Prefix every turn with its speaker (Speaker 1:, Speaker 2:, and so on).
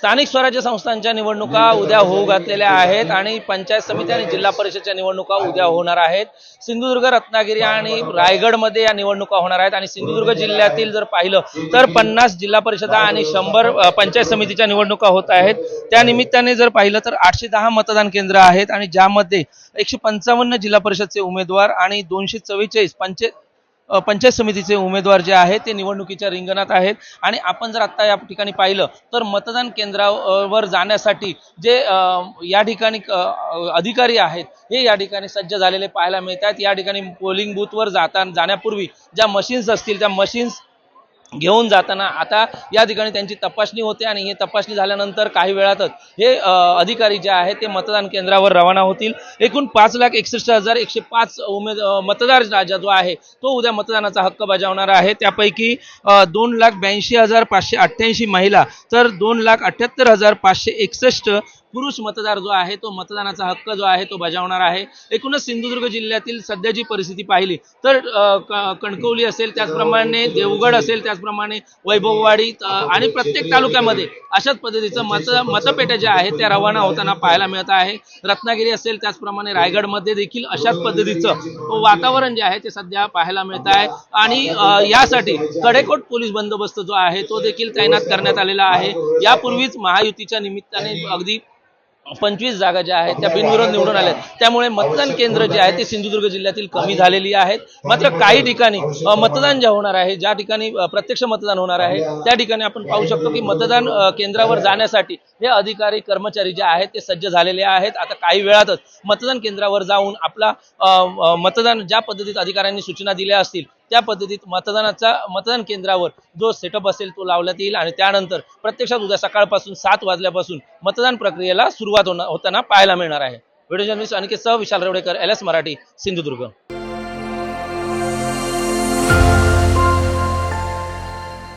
Speaker 1: स्थानिक स्वराज्य संस्थांच्या निवडणुका उद्या होऊ घातलेल्या आहेत आणि पंचायत समिती आणि जिल्हा परिषदच्या निवडणुका उद्या होणार आहेत। सिंधुदुर्ग, रत्नागिरी आणि रायगडमध्ये या निवडणुका होणार आहेत आणि सिंधुदुर्ग जिल्ह्यातील जर पाहिलं तर 50 जिल्हा परिषदा आणि 100 पंचायत समितीच्या निवडणुका होत आहेत। त्या निमित्ताने जर पाहिलं तर 810 मतदान केंद्र आहेत आणि ज्यामध्ये 155 जिल्हा परिषदचे उमेदवार आणि 244 पंचायत समितीचे उमेदवार जे आहेत ते निवडणुकीच्या रिंगणात आहेत। आणि आपण जर आता या ठिकाणी पाहिलं तर मतदान केंद्रावर जाण्यासाठी जे या ठिकाणी अधिकारी आहेत हे या ठिकाणी सज्ज झालेले पाहायला मिळतात। या ठिकाणी पोलिंग बूथवर जाण्यापूर्वी ज्या मशीन्स असतील त्या मशीन्स घेऊन जाताना आता या ठिकाणी त्यांची तपासणी होते आणि ही तपासणी झाल्यानंतर काही वेळातच हे अधिकारी जे आहेत ते मतदान केंद्रावर रवाना होतील। एकूण 5,61,105 मतदार जो आहे तो उद्या मतदानाचा हक्क बजावणार आहे। त्यापैकी 2,82,588 महिला तर 2,78,561 पुरुष मतदार जो आहे तो मतदानाचा हक्क जो आहे तो बजावणार आहे। एकूणच सिंधुदुर्ग जिल्ह्यातील सध्याची परिस्थिती पाहिली तर कणकवली असेल, त्याचप्रमाणे देवगड असेल, त्याचप्रमाणे वैभववाडी आणि प्रत्येक तालुक्यामध्ये अशाच पद्धतीचं मतपेट्या ज्या आहेत त्या रवाना होताना पाहायला मिळत आहे। रत्नागिरी असेल, त्याचप्रमाणे रायगडमध्ये देखील अशाच पद्धतीचं वातावरण जे आहे ते सध्या पाहायला मिळत आहे आणि यासाठी कडेकोट पोलीस बंदोबस्त जो आहे तो देखील तैनात करण्यात आलेला आहे। यापूर्वीच महायुतीच्या निमित्ताने अगदी 25 जागा ज्या आहेत त्या बिनविरोध निवडून आल्यात, त्यामुळे मतदान केंद्र जे आहे ते सिंधुदुर्ग जिल्ह्यातील कमी झालेली आहेत। मात्र काही ठिकाणी मतदान जे होणार आहे, ज्या ठिकाणी प्रत्यक्ष मतदान होणार आहे त्या ठिकाणी आपण पाहू शकतो की मतदान केंद्रावर जाण्यासाठी हे अधिकारी कर्मचारी जे आहेत ते सज्ज झालेले आहेत। आता काही वेळातच मतदान केंद्रावर जाऊन आपला मतदान ज्या पद्धतीत अधिकाऱ्यांनी सूचना दिल्या असतील त्या पद्धतीत मतदान केंद्रावर जो सेटअप असेल तो लावण्यात येईल आणि त्यानंतर प्रत्यक्षात उद्या सकाळपासून 7 वाजल्यापासून मतदान प्रक्रियेला सुरुवात होताना पाहायला मिळणार आहे। व्हिडिओ जर्नलिस्ट अनिकेत सह विशाल रेवडेकर, LS मराठी, सिंधुदुर्ग।